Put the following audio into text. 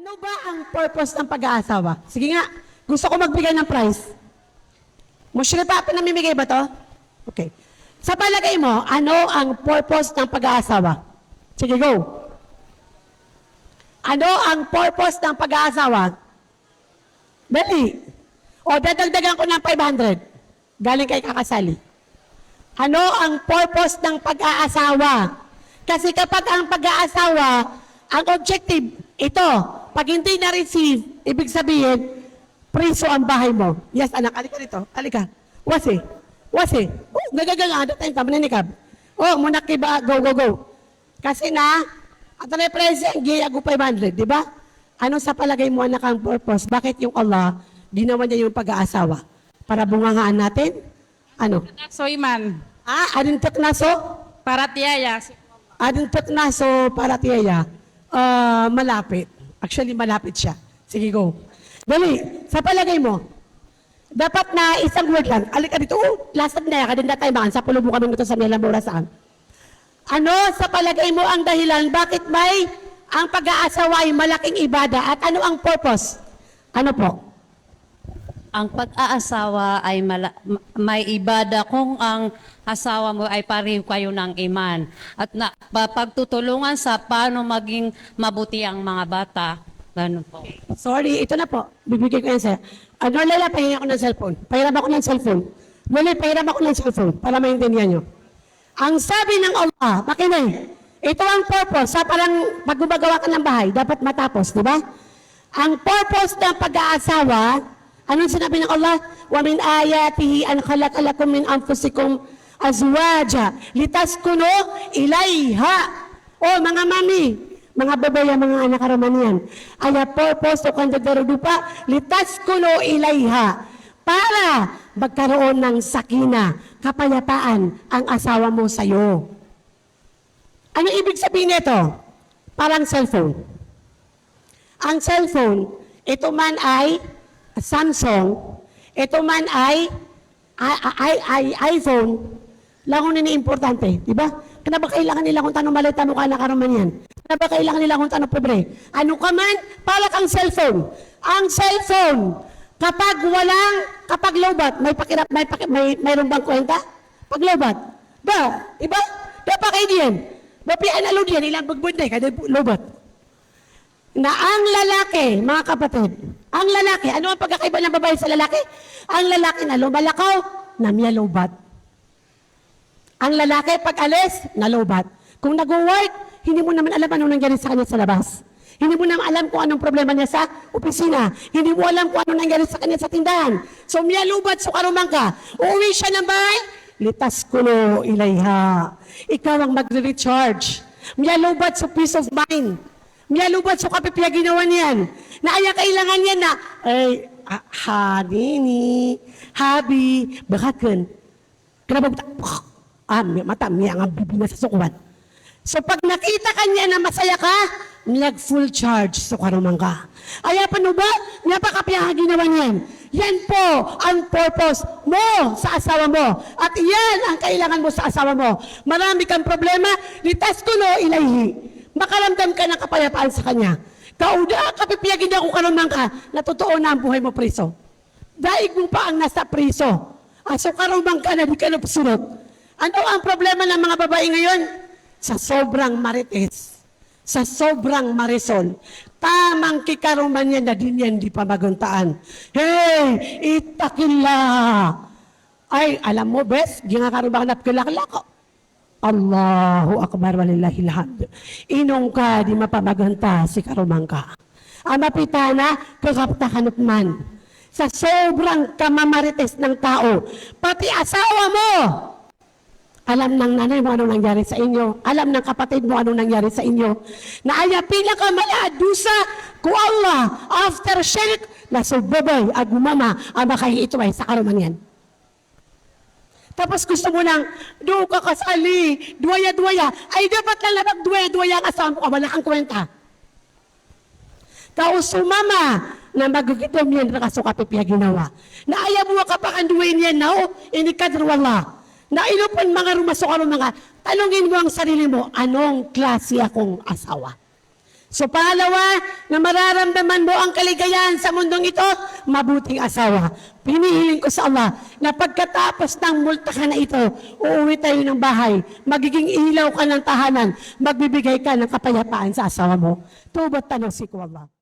Ano ba ang purpose ng pag-aasawa? Sige nga, gusto ko magbigay ng prize. Mushrika, pinamimigay ba to? Okay. Sa palagay mo, ano ang purpose ng pag-aasawa? Sige, go. Ano ang purpose ng pag-aasawa? Dali. O, dadagdagan ko ng 500. Galing kay kakasali. Ano ang purpose ng pag-aasawa? Kasi kapag ang pag-aasawa, ang objective, ito, pag hindi na-receive, ibig sabihin, priso ang bahay mo. Yes, anak, alika dito. Alika. Wasi. Wasi. Oh, nagagaga. Ada tayong tamaninikab. Oh, muna kiba. Go, go, go. Kasi na, at na presyo, ang giyago 500, di ba? Ano sa palagay mo, anak, ang purpose? Bakit yung Allah, ginawa niya yung pag-aasawa? Para bungangaan natin? Ano? So iman, Adin teknaso? para tiyaya. Adin teknaso para tiyaya. Malapit. Actually, malapit siya. Sige, go. Dali, sa palagay mo, dapat na isang word lang. Alika dito, last na yan, kadinda tayo makan, sa pulubo kami nito sa Milamura saan. Ano sa palagay mo ang dahilan, bakit may ang pag-aasawa ay malaking ibada at ano ang purpose? Ano po? Ang pag-aasawa ay may ibada kung ang asawa mo ay pareho kayo ng iman. At pagtutulungan sa paano maging mabuti ang mga bata. Ganun po. Sorry, ito na po. Bibigay ko yan sa'yo. Lola, pahiram ako ng cellphone. Pahiram ako ng cellphone. Lola, pahiram ako ng cellphone para maintindihan nyo. Ang sabi ng Allah, makinig, ito ang purpose. Sa parang pag gumagawa ka ng bahay, dapat matapos, di ba? Ang purpose ng pag-aasawa, anong sinabi ng Allah? Wa min ayatihi an khalaqa lakum min anfusikum azwaja litaskunu ilayha. O mga mami, mga babaya, mga anak karamanian, ay purpose o kandadarudupa litaskunu ilayha. Para magkaroon ng sakina, kapayapaan ang asawa mo sa'yo. Ano ibig sabihin nito? Parang cellphone. Ang cellphone, ito man ay Samsung, ito man ay iPhone, langunin ni importante, di ba? Kaya ba kailangan nila kung tanong malit, tanong ka na karoman yan? Kaya ba kailangan nila kung tanong pobre? Ano ka man, para kang cellphone. Ang cellphone, kapag lowbat, mayroong bang kwenta? Pag lowbat, ba, iba? Dapat kayo diyan. Bapi analog yan, ilang bagbunday, kada lowbat. Na ang lalaki, mga kapatid, ang lalaki, ano ang pagkakaiba ng babae sa lalaki? Ang lalaki na lumalakaw, namiyalobat. Ang lalaki, pag alis, nalobat. Kung nag-work, hindi mo naman alam anong nangyari sa kanya sa labas. Hindi mo naman alam kung anong problema niya sa opisina. Hindi mo alam kung anong nangyari sa kanya sa tindahan. So, miyalubat, so karumang ka. Uuwi siya ng bahay, litas kulo ilayha. Ikaw ang magre-recharge. Miyalubat, so peace of mind. Miyalubat, so kapipya ginawa niyan. Na aya kailangan niya na, hanini, habi, bakakan. Kenapa mata, miya nga bibi na sa sukuan. So pag nakita ka niya na masaya ka, nag full charge so karumang ka. Aya pa no ba? Napakapya ginawa niyan. Yan po ang purpose mo sa asawa mo. At yan ang kailangan mo sa asawa mo. Marami kang problema, litas ko no ilayhi. Makaramdam ka ng kapayapaan sa kanya. Kauda, kapipiyagin na kung karumang ka, na totoo na ang buhay mo priso. Daig mo pa ang nasa priso. So karumang ka na di ka napasunod. Ano ang problema ng mga babae ngayon? Sa sobrang marites, sa sobrang marisol, tamang kikaruman niya na din yan di pa maguntaan. Hey, itakillah! Ay, alam mo, bes, ginakaruman na kilakilako. Allahu Akbar walillahil hamd. Inong ka, di mapamaganta si karumang ka. Ang mapitana, kakapta kanutman. Sa sobrang kamamarites ng tao, pati asawa mo, alam ng nanay mo anong nangyari sa inyo. Alam ng kapatid mo anong nangyari sa inyo. Na aya pinakamalaadusa ko Allah after shirk na subabay agumama ang makahi ito ay sa karuman yan. Tapos gusto mo nang do ka kasali, duwaya-duwaya. Ay dapat lang labag duwaya-duwaya ang asawa mo ka wala kang kwenta. Tao sumama na magigitom yan na kasukapipya ginawa. Na ayaw mo kapakan duwayin yan na inikadruwala. Na inupan mga rumasok ano mga, tanongin mo ang sarili mo, anong klase akong asawa? So pangalawa, na mararamdaman mo ang kaligayahan sa mundong ito, mabuting asawa. Pinihiling ko sa Allah na pagkatapos ng multa ka na ito, uuwi tayo ng bahay, magiging ilaw ka ng tahanan, magbibigay ka ng kapayapaan sa asawa mo. Tubat tanong si Allah.